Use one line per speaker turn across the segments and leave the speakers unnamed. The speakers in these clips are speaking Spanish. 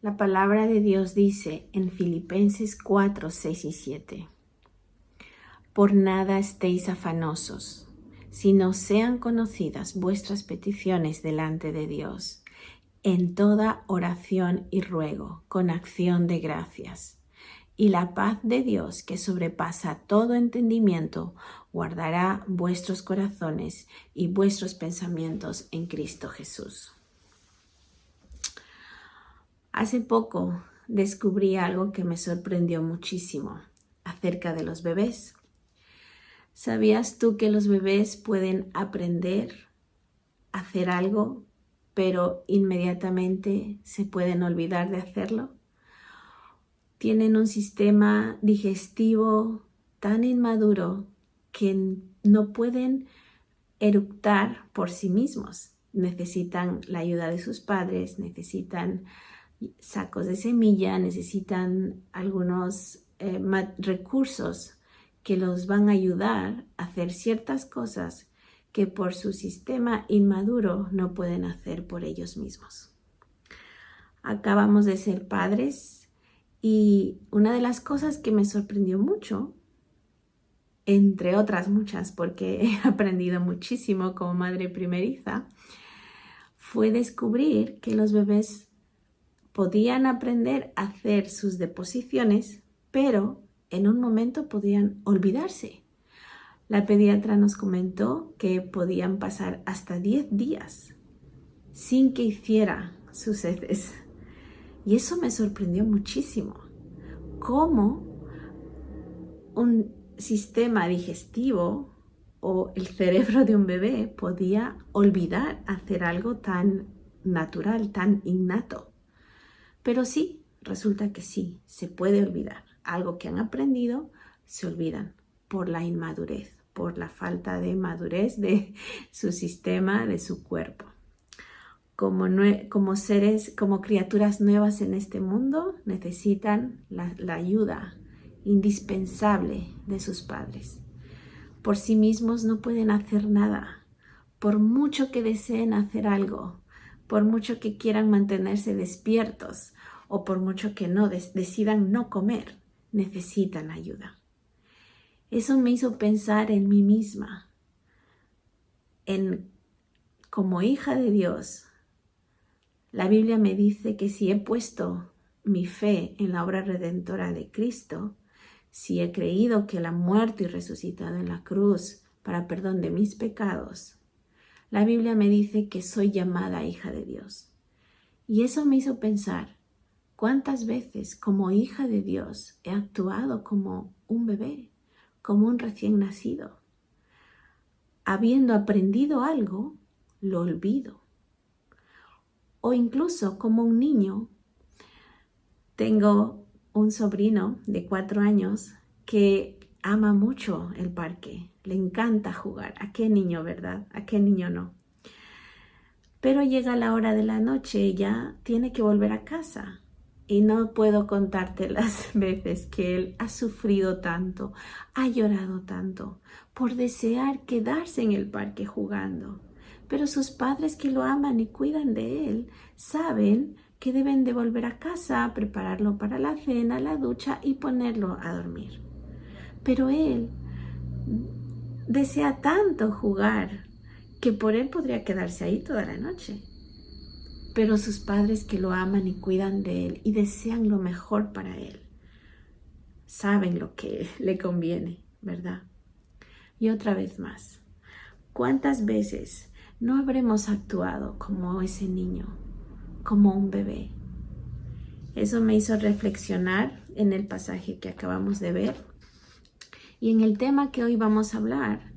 La palabra de Dios dice en Filipenses 4, 6 y 7: Por nada estéis afanosos, sino sean conocidas vuestras peticiones delante de Dios, en toda oración y ruego, con acción de gracias. Y la paz de Dios, que sobrepasa todo entendimiento, guardará vuestros corazones y vuestros pensamientos en Cristo Jesús. Hace poco descubrí algo que me sorprendió muchísimo acerca de los bebés. ¿Sabías tú que los bebés pueden aprender a hacer algo, pero inmediatamente se pueden olvidar de hacerlo? Tienen un sistema digestivo tan inmaduro que no pueden eructar por sí mismos. Necesitan la ayuda de sus padres, necesitan sacos de semilla, necesitan algunos recursos que los van a ayudar a hacer ciertas cosas que por su sistema inmaduro no pueden hacer por ellos mismos. Acabamos de ser padres y una de las cosas que me sorprendió mucho, entre otras muchas, porque he aprendido muchísimo como madre primeriza, fue descubrir que los bebés podían aprender a hacer sus deposiciones, pero en un momento podían olvidarse. La pediatra nos comentó que podían pasar hasta 10 días sin que hiciera sus heces. Y eso me sorprendió muchísimo. Cómo un sistema digestivo o el cerebro de un bebé podía olvidar hacer algo tan natural, tan innato. Pero sí, resulta que sí, se puede olvidar. Algo que han aprendido, se olvidan por la inmadurez, por la falta de madurez de su sistema, de su cuerpo. Como seres, como criaturas nuevas en este mundo, necesitan la ayuda indispensable de sus padres. Por sí mismos no pueden hacer nada. Por mucho que deseen hacer algo, por mucho que quieran mantenerse despiertos o por mucho que no decidan no comer, necesitan ayuda. Eso me hizo pensar en mí misma, como hija de Dios. La Biblia me dice que si he puesto mi fe en la obra redentora de Cristo, si he creído que Él ha muerto y resucitado en la cruz para perdón de mis pecados, la Biblia me dice que soy llamada hija de Dios. Y eso me hizo pensar, ¿cuántas veces como hija de Dios he actuado como un bebé, como un recién nacido? Habiendo aprendido algo, lo olvido. O incluso como un niño. Tengo un sobrino de 4 años que ama mucho el parque, le encanta jugar. ¿A qué niño, verdad? ¿A qué niño no? Pero llega la hora de la noche y ya tiene que volver a casa. Y no puedo contarte las veces que él ha sufrido tanto, ha llorado tanto por desear quedarse en el parque jugando. Pero sus padres que lo aman y cuidan de él saben que deben de volver a casa, prepararlo para la cena, la ducha y ponerlo a dormir. Pero él desea tanto jugar que por él podría quedarse ahí toda la noche. Pero sus padres que lo aman y cuidan de él y desean lo mejor para él, saben lo que le conviene, ¿verdad? Y otra vez más, ¿cuántas veces no habremos actuado como ese niño, como un bebé? Eso me hizo reflexionar en el pasaje que acabamos de ver y en el tema que hoy vamos a hablar,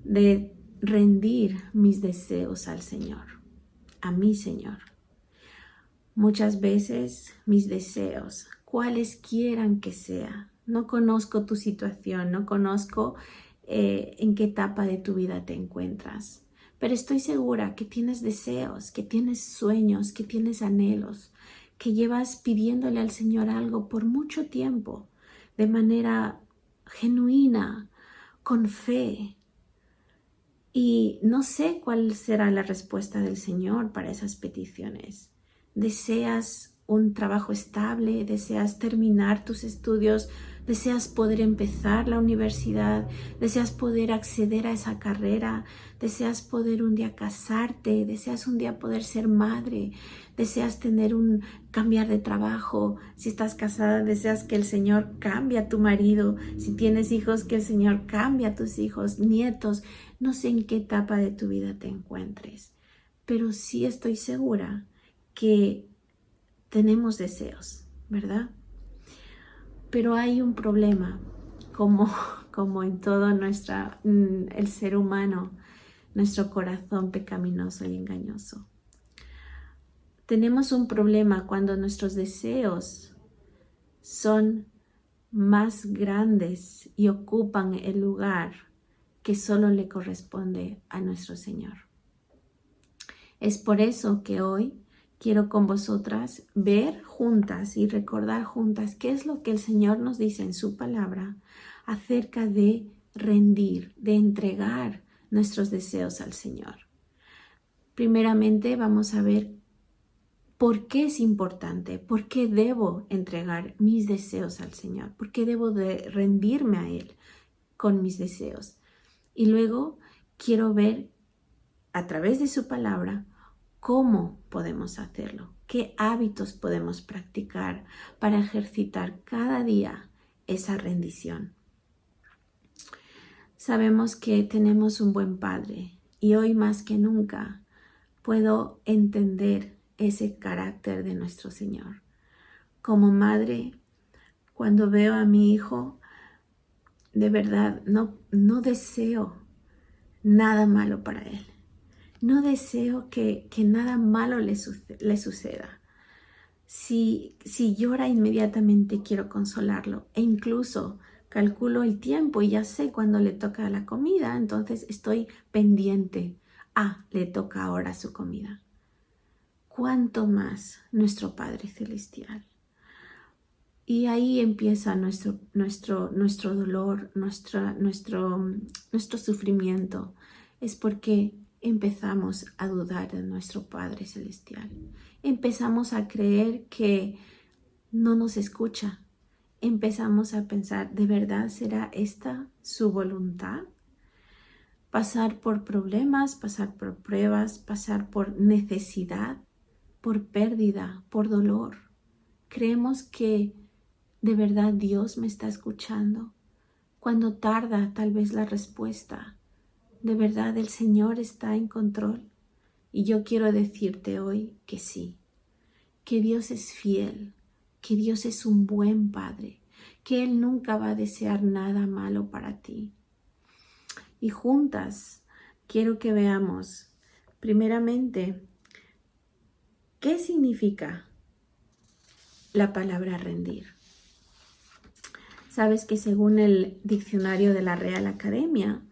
de rendir mis deseos al Señor, a mi Señor. Muchas veces mis deseos, cuales quieran que sea, no conozco tu situación, no conozco en qué etapa de tu vida te encuentras, pero estoy segura que tienes deseos, que tienes sueños, que tienes anhelos, que llevas pidiéndole al Señor algo por mucho tiempo, de manera genuina, con fe. Y no sé cuál será la respuesta del Señor para esas peticiones. Deseas un trabajo estable, deseas terminar tus estudios, deseas poder empezar la universidad, deseas poder acceder a esa carrera, deseas poder un día casarte, deseas un día poder ser madre, deseas cambiar de trabajo, si estás casada, deseas que el Señor cambie a tu marido, si tienes hijos, que el Señor cambie a tus hijos, nietos, no sé en qué etapa de tu vida te encuentres, pero sí estoy segura que tenemos deseos, ¿verdad? Pero hay un problema, como en todo el ser humano, nuestro corazón pecaminoso y engañoso. Tenemos un problema cuando nuestros deseos son más grandes y ocupan el lugar que solo le corresponde a nuestro Señor. Es por eso que hoy quiero con vosotras ver juntas y recordar juntas qué es lo que el Señor nos dice en su palabra acerca de rendir, de entregar nuestros deseos al Señor. Primeramente vamos a ver por qué es importante, por qué debo entregar mis deseos al Señor, por qué debo de rendirme a Él con mis deseos. Y luego quiero ver a través de su palabra cómo podemos hacerlo, qué hábitos podemos practicar para ejercitar cada día esa rendición. Sabemos que tenemos un buen Padre y hoy más que nunca puedo entender ese carácter de nuestro Señor. Como madre, cuando veo a mi hijo, de verdad no deseo nada malo para él. No deseo que nada malo le suceda. Si llora, inmediatamente quiero consolarlo e incluso calculo el tiempo y ya sé cuándo le toca la comida, entonces estoy pendiente. Le toca ahora su comida. ¿Cuánto más nuestro Padre Celestial? Y ahí empieza nuestro dolor, nuestro sufrimiento. Es porque empezamos a dudar de nuestro Padre Celestial. Empezamos a creer que no nos escucha. Empezamos a pensar, ¿de verdad será esta su voluntad? Pasar por problemas, pasar por pruebas, pasar por necesidad, por pérdida, por dolor. Creemos que de verdad Dios me está escuchando. Cuando tarda tal vez la respuesta, de verdad el Señor está en control. Y yo quiero decirte hoy que sí, que Dios es fiel, que Dios es un buen Padre, que Él nunca va a desear nada malo para ti. Y juntas quiero que veamos, primeramente, ¿qué significa la palabra rendir? Sabes que según el diccionario de la Real Academia,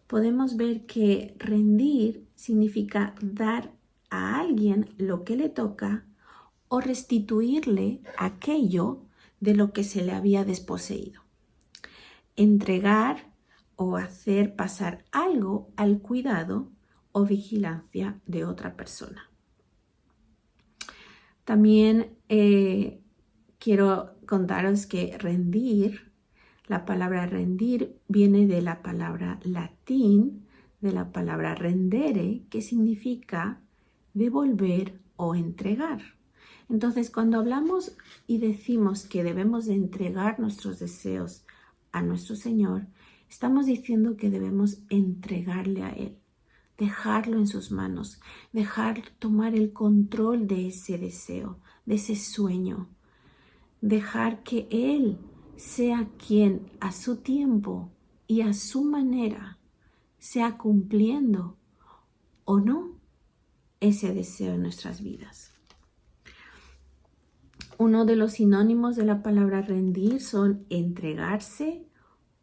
podemos ver que rendir significa dar a alguien lo que le toca o restituirle aquello de lo que se le había desposeído. Entregar o hacer pasar algo al cuidado o vigilancia de otra persona. También quiero contaros que rendir, la palabra rendir viene de la palabra latín, de la palabra rendere, que significa devolver o entregar. Entonces, cuando hablamos y decimos que debemos de entregar nuestros deseos a nuestro Señor, estamos diciendo que debemos entregarle a Él, dejarlo en sus manos, tomar el control de ese deseo, de ese sueño, dejar que Él sea quien a su tiempo y a su manera sea cumpliendo o no ese deseo en nuestras vidas. Uno de los sinónimos de la palabra rendir son entregarse,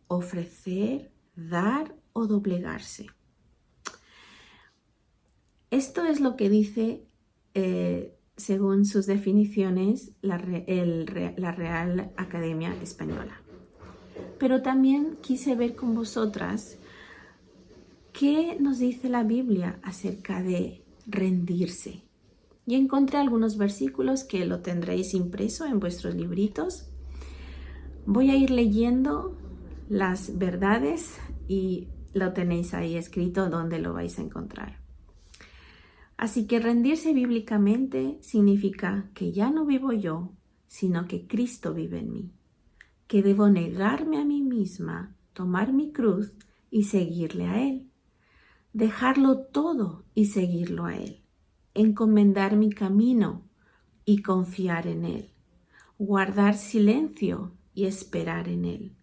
ofrecer, dar o doblegarse. Esto es lo que dice, según sus definiciones, la Real Academia Española. Pero también quise ver con vosotras qué nos dice la Biblia acerca de rendirse. y encontré algunos versículos que lo tendréis impreso en vuestros libritos. Voy a ir leyendo las verdades y lo tenéis ahí escrito donde lo vais a encontrar. Así que rendirse bíblicamente significa que ya no vivo yo, sino que Cristo vive en mí, que debo negarme a mí misma, tomar mi cruz y seguirle a Él, dejarlo todo y seguirlo a Él, encomendar mi camino y confiar en Él, guardar silencio y esperar en Él,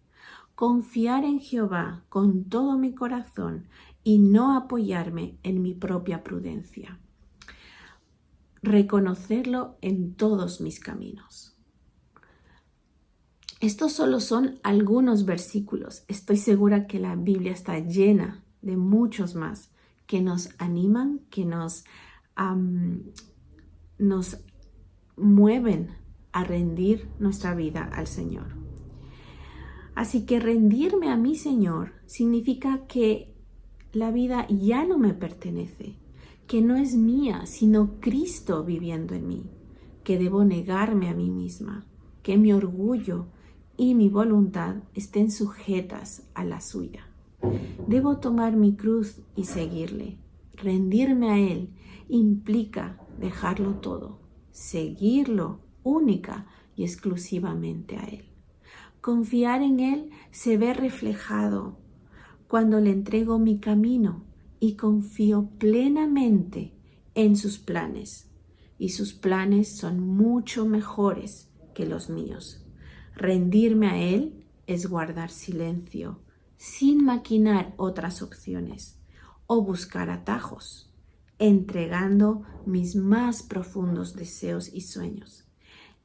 confiar en Jehová con todo mi corazón y no apoyarme en mi propia prudencia, reconocerlo en todos mis caminos. Estos solo son algunos versículos. Estoy segura que la Biblia está llena de muchos más que nos animan, que nos mueven a rendir nuestra vida al Señor. Así que rendirme a mi Señor significa que la vida ya no me pertenece, que no es mía, sino Cristo viviendo en mí, que debo negarme a mí misma, que mi orgullo y mi voluntad estén sujetas a la suya. Debo tomar mi cruz y seguirle. Rendirme a Él implica dejarlo todo, seguirlo única y exclusivamente a Él. Confiar en Él se ve reflejado cuando le entrego mi camino y confío plenamente en sus planes. Y sus planes son mucho mejores que los míos. Rendirme a Él es guardar silencio, sin maquinar otras opciones o buscar atajos, entregando mis más profundos deseos y sueños.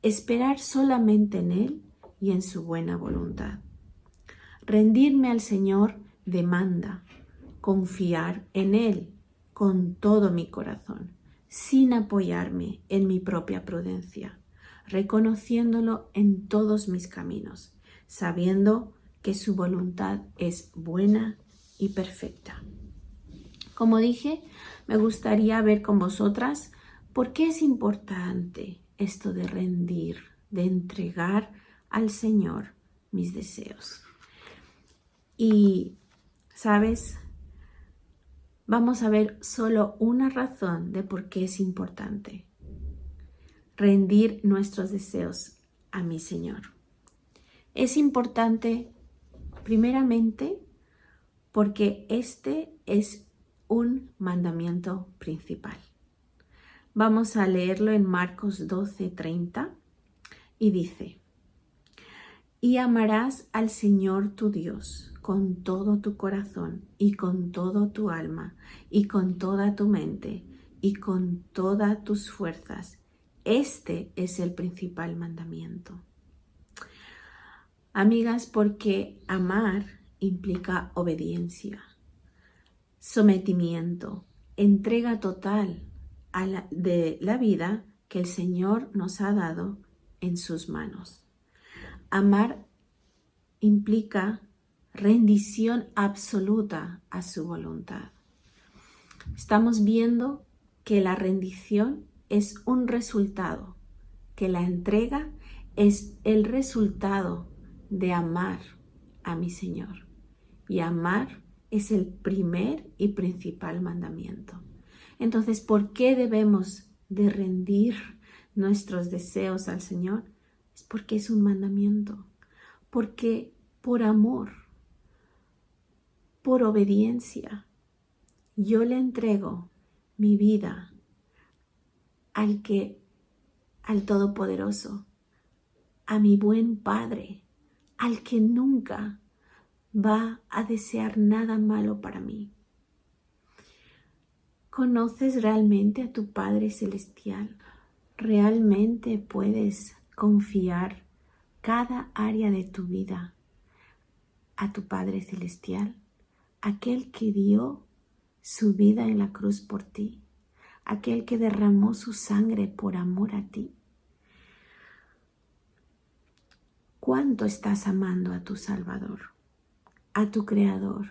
Esperar solamente en Él y en su buena voluntad. Rendirme al Señor demanda confiar en Él con todo mi corazón, sin apoyarme en mi propia prudencia, reconociéndolo en todos mis caminos, sabiendo que su voluntad es buena y perfecta. Como dije, me gustaría ver con vosotras por qué es importante esto de rendir, de entregar al Señor mis deseos. Y, ¿sabes? Vamos a ver solo una razón de por qué es importante rendir nuestros deseos a mi Señor. Es importante, primeramente, porque este es un mandamiento principal. Vamos a leerlo en Marcos 12:30 y dice: y amarás al Señor tu Dios con todo tu corazón y con todo tu alma y con toda tu mente y con todas tus fuerzas. Este es el principal mandamiento. Amigas, porque amar implica obediencia, sometimiento, entrega total de la vida que el Señor nos ha dado en sus manos. Amar implica rendición absoluta a su voluntad. Estamos viendo que la rendición es un resultado, que la entrega es el resultado de amar a mi Señor. Y amar es el primer y principal mandamiento. Entonces, ¿por qué debemos de rendir nuestros deseos al Señor? Es porque es un mandamiento. Porque por amor, por obediencia, yo le entrego mi vida al Todopoderoso, a mi buen Padre, al que nunca va a desear nada malo para mí. ¿Conoces realmente a tu Padre Celestial? ¿Realmente puedes confiar cada área de tu vida a tu Padre Celestial? Aquel que dio su vida en la cruz por ti, aquel que derramó su sangre por amor a ti. ¿Cuánto estás amando a tu Salvador, a tu Creador,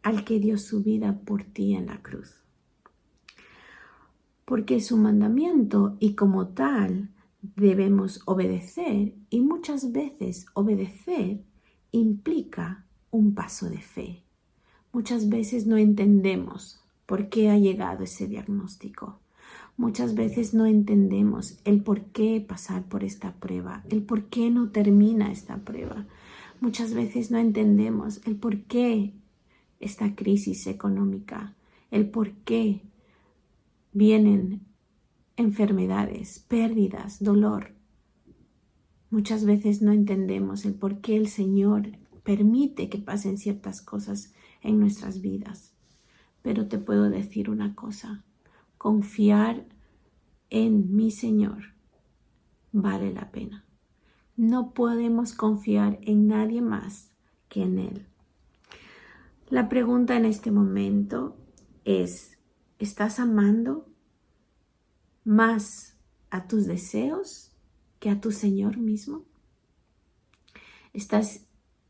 al que dio su vida por ti en la cruz? porque es un mandamiento y como tal debemos obedecer, y muchas veces obedecer implica un paso de fe. Muchas veces no entendemos por qué ha llegado ese diagnóstico. Muchas veces no entendemos el por qué pasar por esta prueba, el por qué no termina esta prueba. Muchas veces no entendemos el por qué esta crisis económica, el por qué vienen enfermedades, pérdidas, dolor. Muchas veces no entendemos el por qué el Señor permite que pasen ciertas cosas en nuestras vidas. Pero te puedo decir una cosa, confiar en mi Señor vale la pena. No podemos confiar en nadie más que en Él. La pregunta en este momento es, ¿estás amando más a tus deseos que a tu Señor mismo? ¿Estás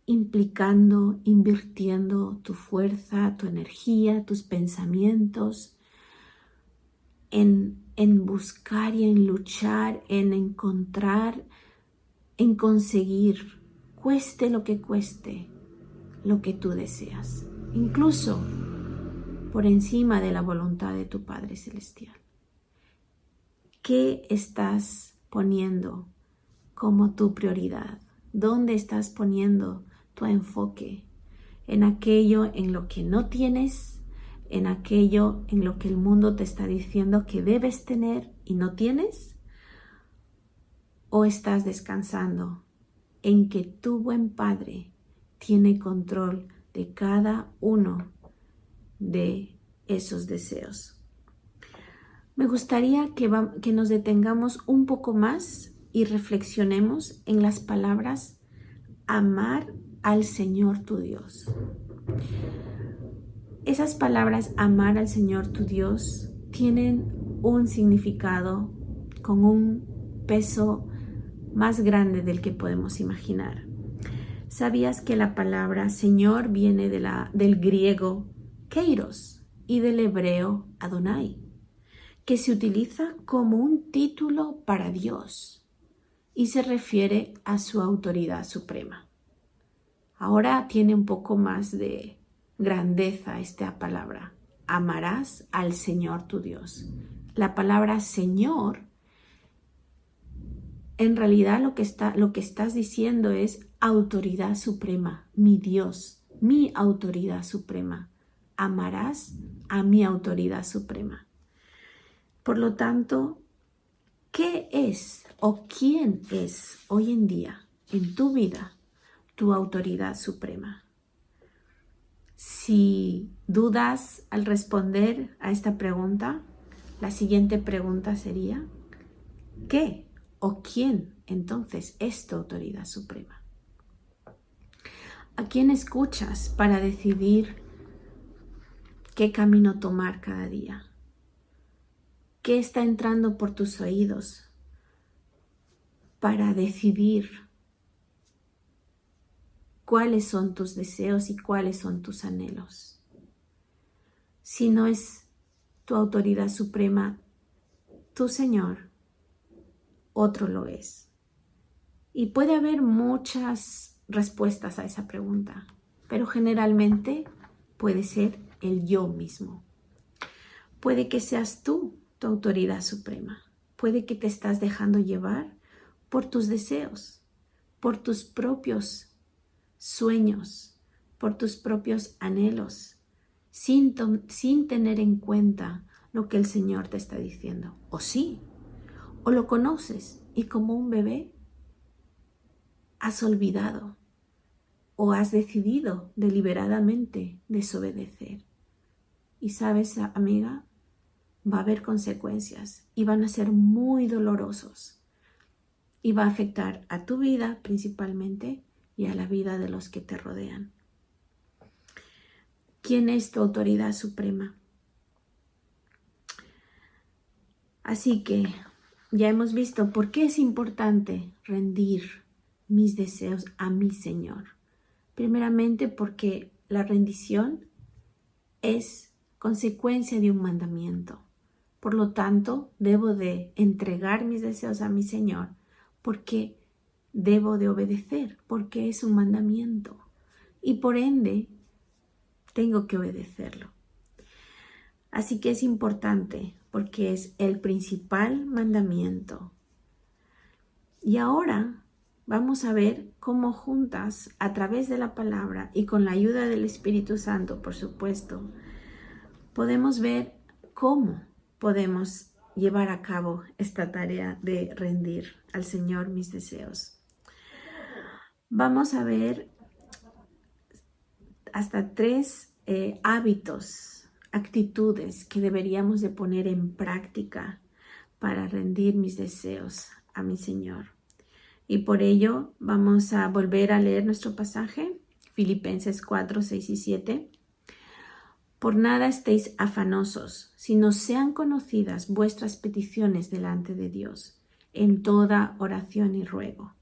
invirtiendo tu fuerza, tu energía, tus pensamientos en buscar y en luchar, en encontrar, en conseguir, cueste lo que cueste, lo que tú deseas, incluso por encima de la voluntad de tu Padre Celestial? ¿Qué estás poniendo como tu prioridad? ¿Dónde estás poniendo tu enfoque? ¿En aquello en lo que no tienes? ¿En aquello en lo que el mundo te está diciendo que debes tener y no tienes? ¿O estás descansando en que tu buen Padre tiene control de cada uno de esos deseos? Me gustaría que nos detengamos un poco más y reflexionemos en las palabras amar al Señor tu Dios. Esas palabras amar al Señor tu Dios tienen un significado con un peso más grande del que podemos imaginar. ¿Sabías que la palabra Señor viene del griego kairos y del hebreo Adonai, que se utiliza como un título para Dios y se refiere a su autoridad suprema? Ahora tiene un poco más de grandeza esta palabra. Amarás al Señor tu Dios. La palabra Señor, en realidad lo que estás diciendo es autoridad suprema, mi Dios, mi autoridad suprema. Amarás a mi autoridad suprema. Por lo tanto, ¿qué es o quién es hoy en día en tu vida tu autoridad suprema? Si dudas al responder a esta pregunta, la siguiente pregunta sería, ¿qué o quién entonces es tu autoridad suprema? ¿A quién escuchas para decidir qué camino tomar cada día? ¿Qué está entrando por tus oídos para decidir cuáles son tus deseos y cuáles son tus anhelos? Si no es tu autoridad suprema, tu Señor, otro lo es. Y puede haber muchas respuestas a esa pregunta, pero generalmente puede ser el yo mismo. Puede que seas tú tu autoridad suprema. Puede que te estás dejando llevar por tus deseos, por tus propios sueños, por tus propios anhelos, sin tener en cuenta lo que el Señor te está diciendo. O sí, o lo conoces y como un bebé has olvidado o has decidido deliberadamente desobedecer. Y sabes, amiga, va a haber consecuencias y van a ser muy dolorosos y va a afectar a tu vida principalmente y a la vida de los que te rodean. ¿Quién es tu autoridad suprema? Así que ya hemos visto por qué es importante rendir mis deseos a mi Señor. Primeramente porque la rendición es consecuencia de un mandamiento. Por lo tanto, debo de entregar mis deseos a mi Señor porque debo de obedecer, porque es un mandamiento y por ende tengo que obedecerlo. Así que es importante porque es el principal mandamiento. Y ahora vamos a ver cómo juntas, a través de la palabra y con la ayuda del Espíritu Santo, por supuesto, podemos ver cómo podemos llevar a cabo esta tarea de rendir al Señor mis deseos. Vamos a ver hasta 3 hábitos, actitudes que deberíamos de poner en práctica para rendir mis deseos a mi Señor. Y por ello vamos a volver a leer nuestro pasaje, Filipenses 4, 6 y 7. Por nada estéis afanosos, sino sean conocidas vuestras peticiones delante de Dios, en toda oración y ruego,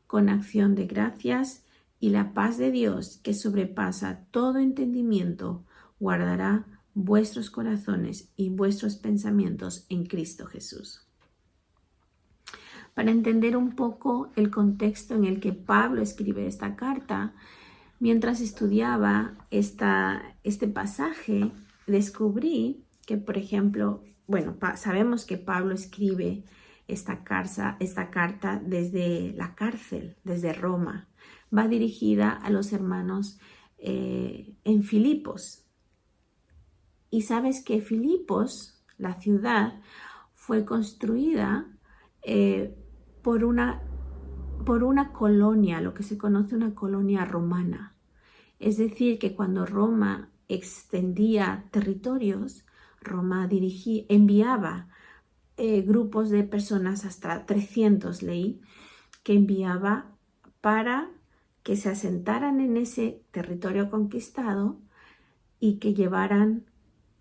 con acción de gracias, y la paz de Dios, que sobrepasa todo entendimiento, guardará vuestros corazones y vuestros pensamientos en Cristo Jesús. Para entender un poco el contexto en el que Pablo escribe esta carta, mientras estudiaba este pasaje, descubrí que, por ejemplo, sabemos que Pablo escribe esta carta desde la cárcel, desde Roma. Va dirigida a los hermanos en Filipos. Y sabes que Filipos, la ciudad, fue construida por una colonia, lo que se conoce una colonia romana. Es decir, que cuando Roma extendía territorios, Roma enviaba grupos de personas, hasta 300 leí, que enviaba para que se asentaran en ese territorio conquistado y que llevaran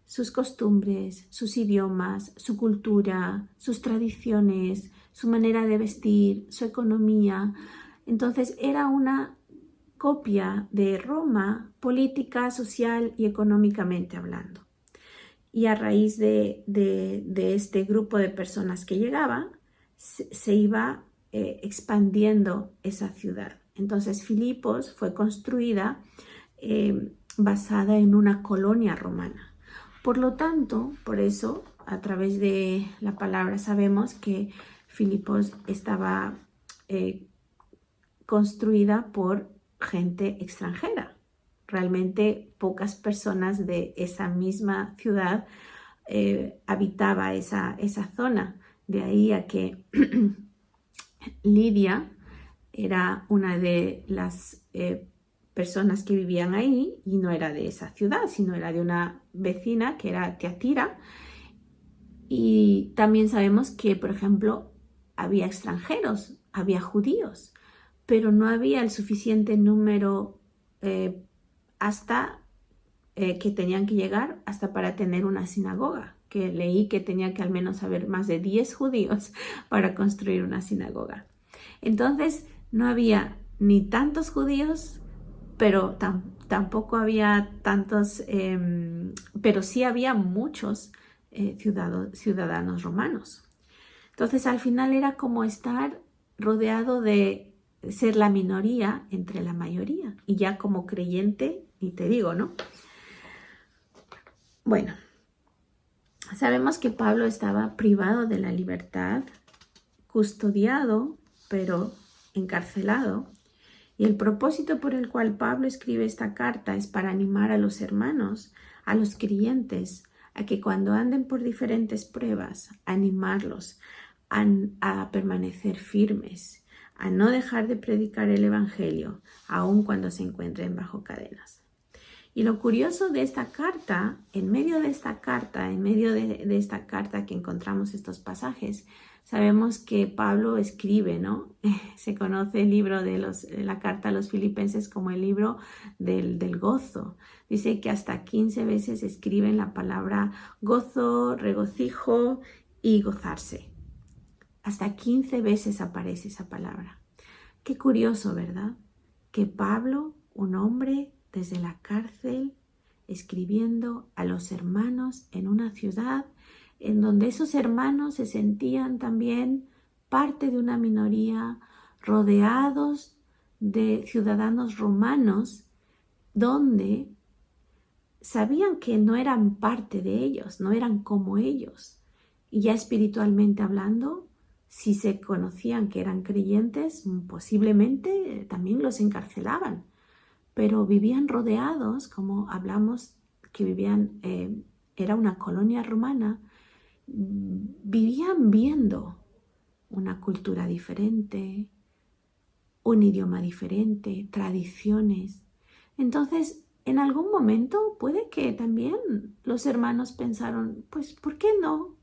sus costumbres, sus idiomas, su cultura, sus tradiciones, su manera de vestir, su economía. Entonces era una copia de Roma, política, social y económicamente hablando. Y a raíz de este grupo de personas que llegaba, se iba expandiendo esa ciudad. Entonces Filipos fue construida basada en una colonia romana. Por lo tanto, por eso, a través de la palabra sabemos que Filipos estaba construida por gente extranjera. Realmente pocas personas de esa misma ciudad habitaba esa zona. De ahí a que Lidia era una de las personas que vivían ahí y no era de esa ciudad, sino era de una vecina que era Tiatira. Y también sabemos que, por ejemplo, había extranjeros, había judíos, pero no había el suficiente número hasta que tenían que llegar hasta para tener una sinagoga, que leí que tenía que al menos haber más de 10 judíos para construir una sinagoga. Entonces no había ni tantos judíos, pero tampoco había tantos, pero sí había muchos ciudadanos romanos. Entonces al final era como estar rodeado de ser la minoría entre la mayoría. Y ya como creyente, ni te digo, ¿no? Bueno, sabemos que Pablo estaba privado de la libertad, custodiado, pero encarcelado. Y el propósito por el cual Pablo escribe esta carta es para animar a los hermanos, a los creyentes, a que cuando anden por diferentes pruebas, animarlos a permanecer firmes, a no dejar de predicar el Evangelio, aun cuando se encuentren bajo cadenas. Y lo curioso de esta carta, en medio de esta carta que encontramos estos pasajes, sabemos que Pablo escribe, ¿no? Se conoce el libro de la carta a los Filipenses como el libro del gozo. Dice que hasta 15 veces escriben la palabra gozo, regocijo y gozarse. Hasta 15 veces aparece esa palabra. Qué curioso, ¿verdad? Que Pablo, un hombre desde la cárcel, escribiendo a los hermanos en una ciudad en donde esos hermanos se sentían también parte de una minoría, rodeados de ciudadanos romanos, donde sabían que no eran parte de ellos, no eran como ellos. Y ya espiritualmente hablando, si se conocían que eran creyentes, posiblemente también los encarcelaban. Pero vivían rodeados, como hablamos, que vivían, era una colonia romana, vivían viendo una cultura diferente, un idioma diferente, tradiciones. Entonces, en algún momento puede que también los hermanos pensaron, pues, ¿por qué no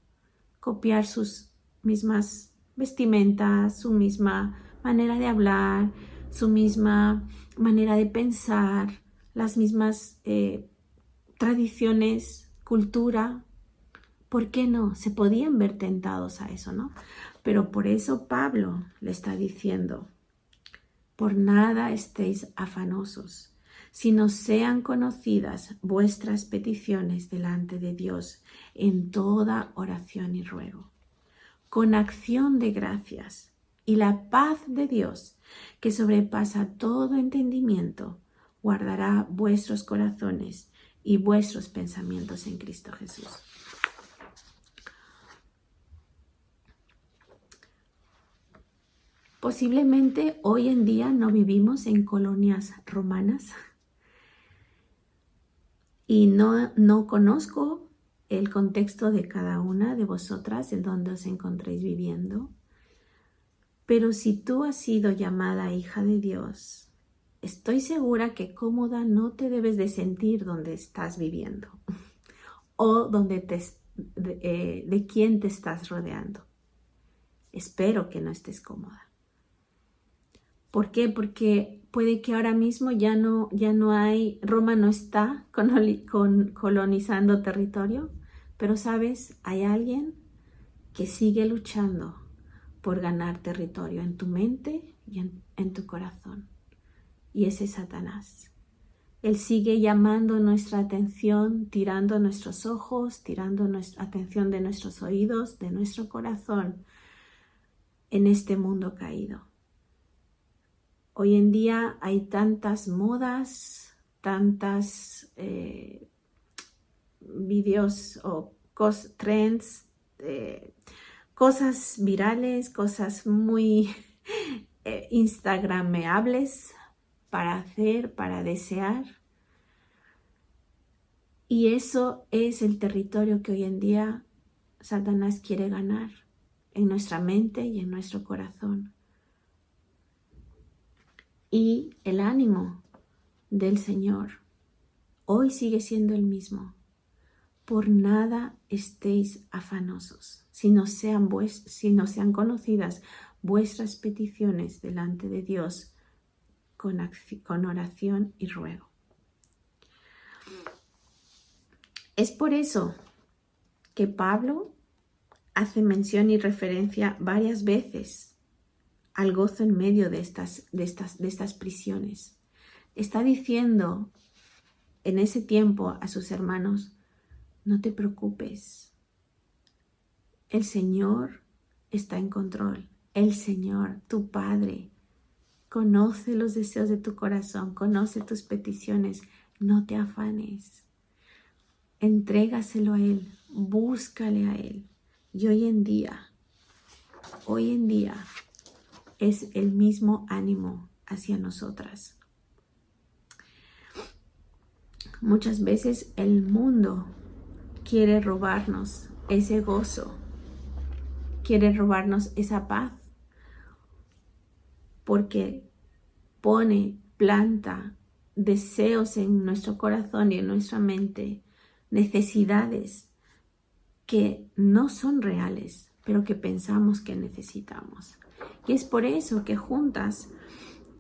copiar sus mismas vestimentas, su misma manera de hablar, su misma manera de pensar, las mismas tradiciones, cultura? ¿Por qué no? Se podían ver tentados a eso, ¿no? Pero por eso Pablo le está diciendo, por nada estéis afanosos, sino sean conocidas vuestras peticiones delante de Dios en toda oración y ruego, con acción de gracias, y la paz de Dios, que sobrepasa todo entendimiento, guardará vuestros corazones y vuestros pensamientos en Cristo Jesús. Posiblemente hoy en día no vivimos en colonias romanas y no conozco el contexto de cada una de vosotras en donde os encontréis viviendo. Pero si tú has sido llamada hija de Dios, estoy segura que cómoda no te debes de sentir donde estás viviendo o donde de quién te estás rodeando. Espero que no estés cómoda. ¿Por qué? Porque puede que ahora mismo ya no hay, Roma no está colonizando territorio, pero sabes, hay alguien que sigue luchando por ganar territorio en tu mente y en tu corazón. Y ese es Satanás. Él sigue llamando nuestra atención, tirando nuestros ojos, tirando nuestra atención de nuestros oídos, de nuestro corazón en este mundo caído. Hoy en día hay tantas modas, tantas videos o trends, cosas virales, cosas muy instagrameables para hacer, para desear. Y eso es el territorio que hoy en día Satanás quiere ganar en nuestra mente y en nuestro corazón. Y el ánimo del Señor hoy sigue siendo el mismo. Por nada estéis afanosos, si no sean conocidas vuestras peticiones delante de Dios con oración y ruego. Es por eso que Pablo hace mención y referencia varias veces al gozo en medio de estas prisiones. Está diciendo en ese tiempo a sus hermanos, no te preocupes, el Señor está en control. El Señor, tu Padre, conoce los deseos de tu corazón, conoce tus peticiones. No te afanes. Entrégaselo a Él, búscale a Él. Y hoy en día es el mismo ánimo hacia nosotras. Muchas veces el mundo quiere robarnos ese gozo, quiere robarnos esa paz, porque planta deseos en nuestro corazón y en nuestra mente, necesidades que no son reales, pero que pensamos que necesitamos. Y es por eso que juntas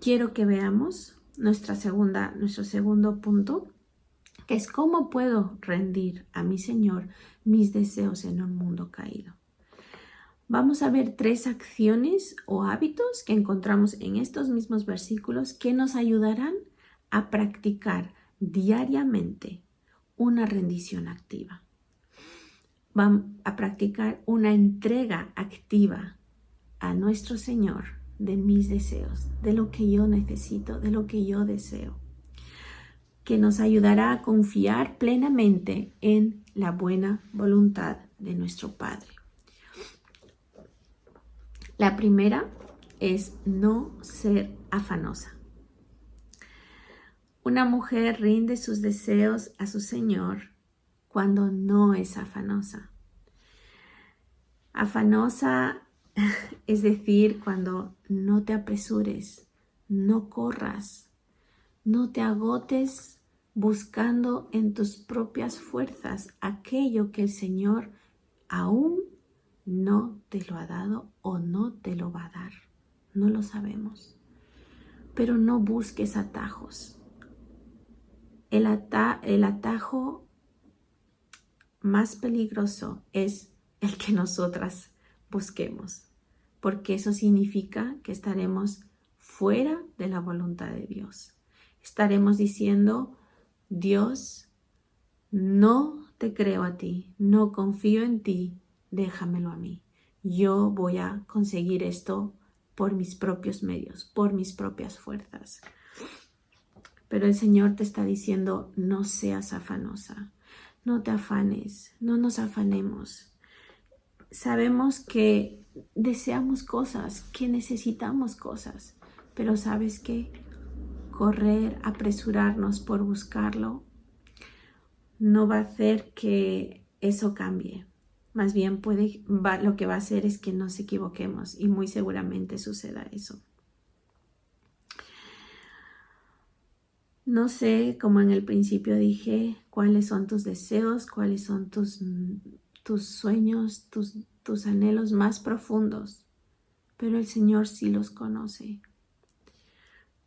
quiero que veamos nuestro segundo punto, que es cómo puedo rendir a mi Señor mis deseos en un mundo caído. Vamos a ver 3 acciones o hábitos que encontramos en estos mismos versículos que nos ayudarán a practicar diariamente una rendición activa. vamos a practicar una entrega activa a nuestro Señor de mis deseos, de lo que yo necesito, de lo que yo deseo, que nos ayudará a confiar plenamente en la buena voluntad de nuestro Padre. La primera es no ser afanosa. Una mujer rinde sus deseos a su Señor cuando no es afanosa. Afanosa es decir, cuando no te apresures, no corras, no te agotes buscando en tus propias fuerzas aquello que el Señor aún no te lo ha dado o no te lo va a dar. No lo sabemos. Pero no busques atajos. El atajo más peligroso es el que nosotras busquemos, porque eso significa que estaremos fuera de la voluntad de Dios. Estaremos diciendo, Dios, no te creo a ti, no confío en ti, déjamelo a mí. Yo voy a conseguir esto por mis propios medios, por mis propias fuerzas. Pero el Señor te está diciendo, no seas afanosa, no te afanes, no nos afanemos. Sabemos que deseamos cosas, que necesitamos cosas, pero ¿sabes qué? Correr, apresurarnos por buscarlo, no va a hacer que eso cambie. Más bien lo que va a hacer es que nos equivoquemos y muy seguramente suceda eso. No sé, como en el principio dije, cuáles son tus deseos, cuáles son tus sueños, tus anhelos más profundos, pero el Señor sí los conoce.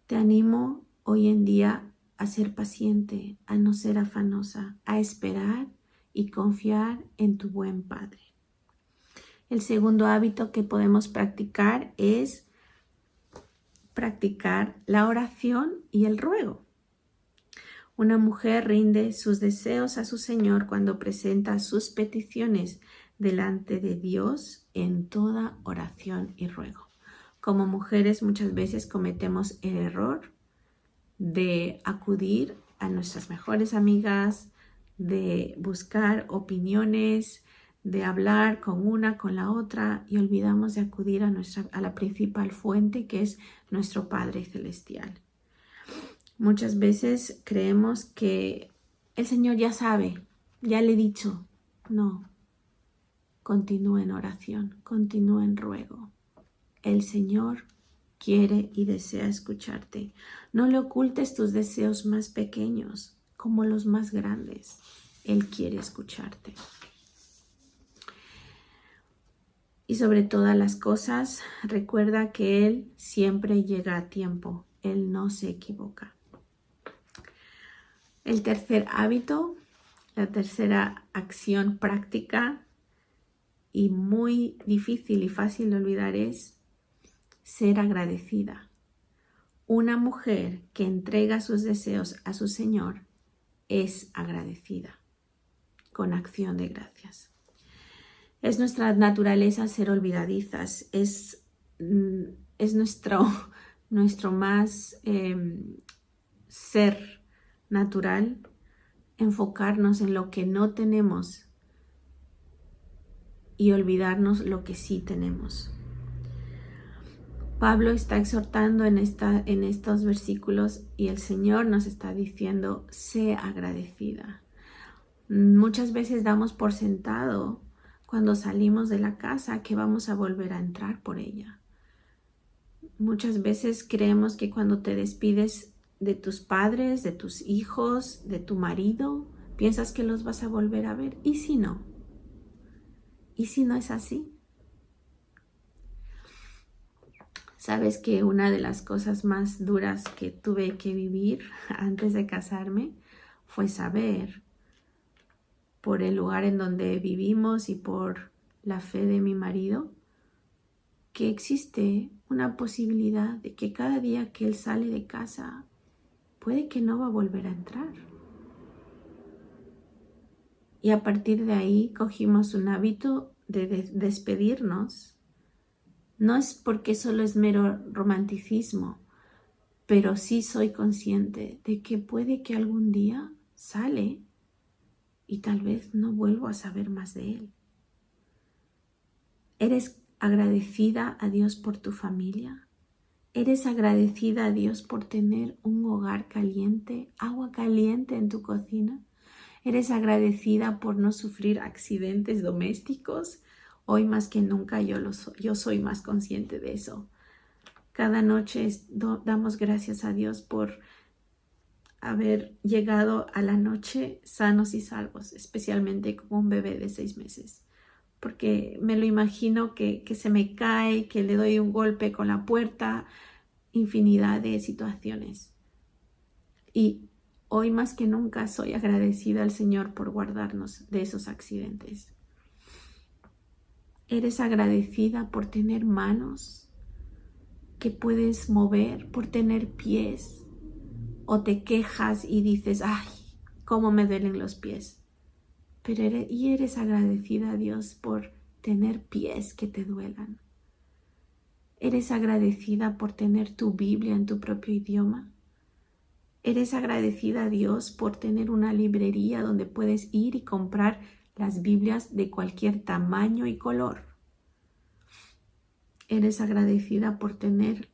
Te animo hoy en día a ser paciente, a no ser afanosa, a esperar y confiar en tu buen Padre. El segundo hábito que podemos practicar es practicar la oración y el ruego. Una mujer rinde sus deseos a su Señor cuando presenta sus peticiones delante de Dios en toda oración y ruego. Como mujeres muchas veces cometemos el error de acudir a nuestras mejores amigas, de buscar opiniones, de hablar con una, con la otra y olvidamos de acudir a la principal fuente que es nuestro Padre Celestial. Muchas veces creemos que el Señor ya sabe, ya le he dicho. No, continúa en oración, continúa en ruego. El Señor quiere y desea escucharte. No le ocultes tus deseos más pequeños como los más grandes. Él quiere escucharte. Y sobre todas las cosas, recuerda que Él siempre llega a tiempo. Él no se equivoca. El tercer hábito, la tercera acción práctica y muy difícil y fácil de olvidar es ser agradecida. Una mujer que entrega sus deseos a su Señor es agradecida con acción de gracias. Es nuestra naturaleza ser olvidadizas, es nuestro más ser natural enfocarnos en lo que no tenemos y olvidarnos lo que sí tenemos. Pablo está exhortando en estos versículos y el Señor nos está diciendo, sé agradecida. Muchas veces damos por sentado cuando salimos de la casa que vamos a volver a entrar por ella. Muchas veces creemos que cuando te despides de tus padres, de tus hijos, de tu marido, piensas que los vas a volver a ver. ¿Y si no? ¿Y si no es así? Sabes que una de las cosas más duras que tuve que vivir antes de casarme fue saber, por el lugar en donde vivimos y por la fe de mi marido, que existe una posibilidad de que cada día que él sale de casa puede que no va a volver a entrar. Y a partir de ahí cogimos un hábito de despedirnos. No es porque solo es mero romanticismo, pero sí soy consciente de que puede que algún día sale y tal vez no vuelvo a saber más de él. ¿Eres agradecida a Dios por tu familia? ¿Eres agradecida a Dios por tener un hogar caliente, agua caliente en tu cocina? ¿Eres agradecida por no sufrir accidentes domésticos? Hoy más que nunca yo soy más consciente de eso. Cada noche damos gracias a Dios por haber llegado a la noche sanos y salvos, especialmente como un bebé de 6 meses. Porque me lo imagino que se me cae, que le doy un golpe con la puerta, infinidad de situaciones. Y hoy más que nunca soy agradecida al Señor por guardarnos de esos accidentes. ¿Eres agradecida por tener manos que puedes mover, por tener pies? ¿O te quejas y dices, ay, cómo me duelen los pies? Pero eres agradecida a Dios por tener pies que te duelan. ¿Eres agradecida por tener tu Biblia en tu propio idioma? ¿Eres agradecida a Dios por tener una librería donde puedes ir y comprar las Biblias de cualquier tamaño y color? ¿Eres agradecida por tener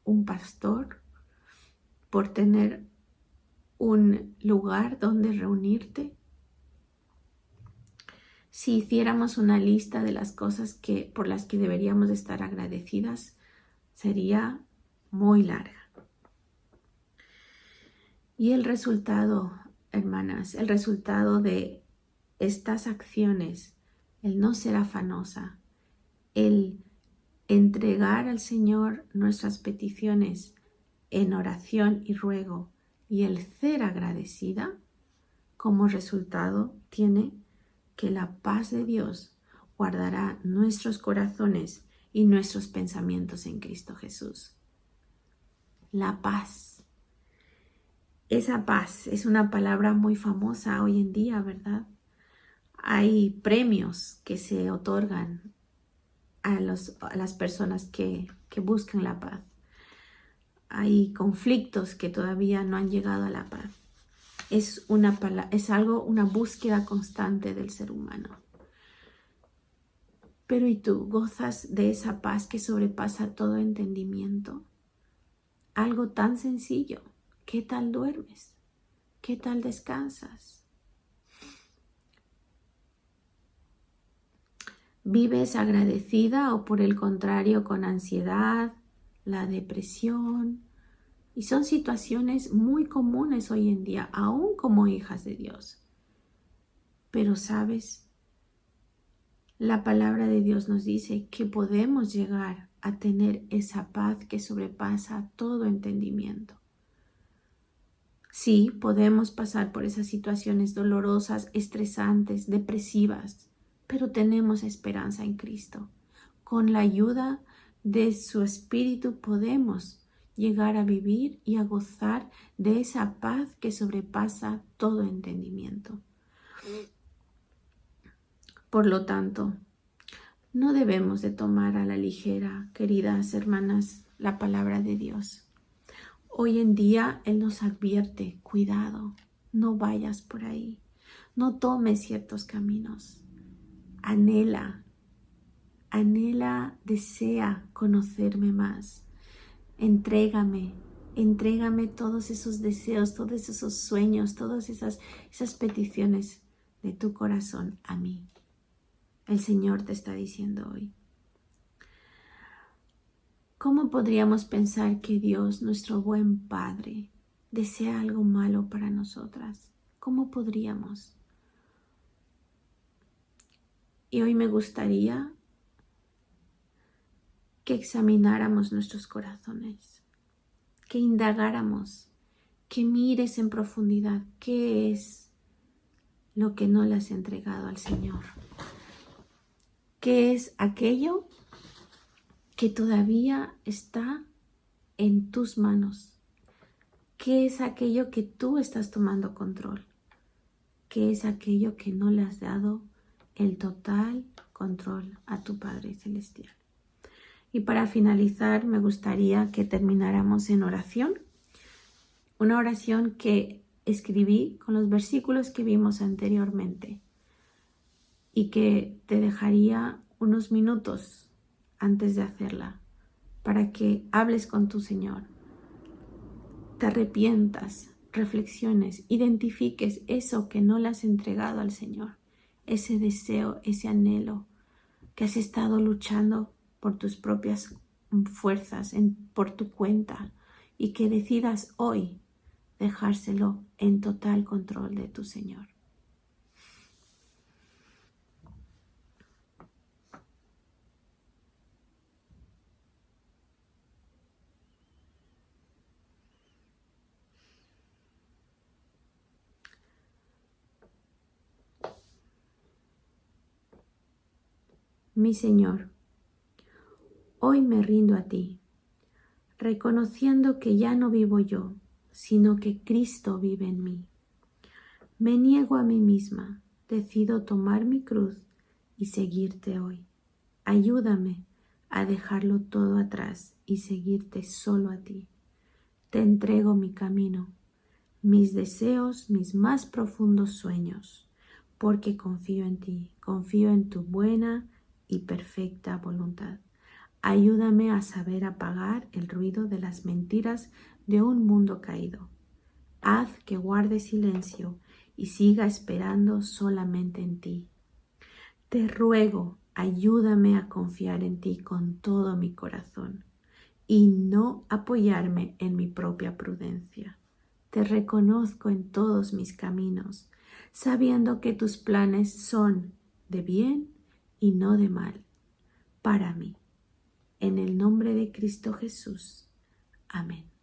un pastor? ¿Por tener un lugar donde reunirte? Si hiciéramos una lista de las cosas por las que deberíamos estar agradecidas, sería muy larga. Y el resultado, hermanas, el resultado de estas acciones, el no ser afanosa, el entregar al Señor nuestras peticiones en oración y ruego y el ser agradecida, como resultado tiene que la paz de Dios guardará nuestros corazones y nuestros pensamientos en Cristo Jesús. La paz. Esa paz es una palabra muy famosa hoy en día, ¿verdad? Hay premios que se otorgan a las personas que buscan la paz. Hay conflictos que todavía no han llegado a la paz. Es una búsqueda constante del ser humano. Pero ¿y tú gozas de esa paz que sobrepasa todo entendimiento? Algo tan sencillo. ¿Qué tal duermes? ¿Qué tal descansas? ¿Vives agradecida o por el contrario con ansiedad, la depresión? Y son situaciones muy comunes hoy en día, aún como hijas de Dios. Pero ¿sabes? La palabra de Dios nos dice que podemos llegar a tener esa paz que sobrepasa todo entendimiento. Sí, podemos pasar por esas situaciones dolorosas, estresantes, depresivas, pero tenemos esperanza en Cristo. Con la ayuda de su Espíritu podemos llegar a vivir y a gozar de esa paz que sobrepasa todo entendimiento. Por lo tanto, no debemos de tomar a la ligera, queridas hermanas, la palabra de Dios. Hoy en día Él nos advierte, cuidado, no vayas por ahí, no tomes ciertos caminos. Anhela, desea conocerme más. Entrégame todos esos deseos, todos esos sueños, todas esas peticiones de tu corazón a mí. El Señor te está diciendo hoy. ¿Cómo podríamos pensar que Dios, nuestro buen Padre, desea algo malo para nosotras? ¿Cómo podríamos? Y hoy me gustaría que examináramos nuestros corazones, que indagáramos, que mires en profundidad qué es lo que no le has entregado al Señor. ¿Qué es aquello que todavía está en tus manos? ¿Qué es aquello que tú estás tomando control? ¿qué es aquello que no le has dado el total control a tu Padre Celestial? Y para finalizar, me gustaría que termináramos en oración. Una oración que escribí con los versículos que vimos anteriormente y que te dejaría unos minutos antes de hacerla para que hables con tu Señor, te arrepientas, reflexiones, identifiques eso que no le has entregado al Señor, ese deseo, ese anhelo que has estado luchando por tus propias fuerzas, por tu cuenta, y que decidas hoy dejárselo en total control de tu Señor. Mi Señor, hoy me rindo a ti, reconociendo que ya no vivo yo, sino que Cristo vive en mí. Me niego a mí misma, decido tomar mi cruz y seguirte hoy. Ayúdame a dejarlo todo atrás y seguirte solo a ti. Te entrego mi camino, mis deseos, mis más profundos sueños, porque confío en ti, confío en tu buena y perfecta voluntad. Ayúdame a saber apagar el ruido de las mentiras de un mundo caído. Haz que guarde silencio y siga esperando solamente en ti. Te ruego, ayúdame a confiar en ti con todo mi corazón y no apoyarme en mi propia prudencia. Te reconozco en todos mis caminos, sabiendo que tus planes son de bien y no de mal para mí. En el nombre de Cristo Jesús. Amén.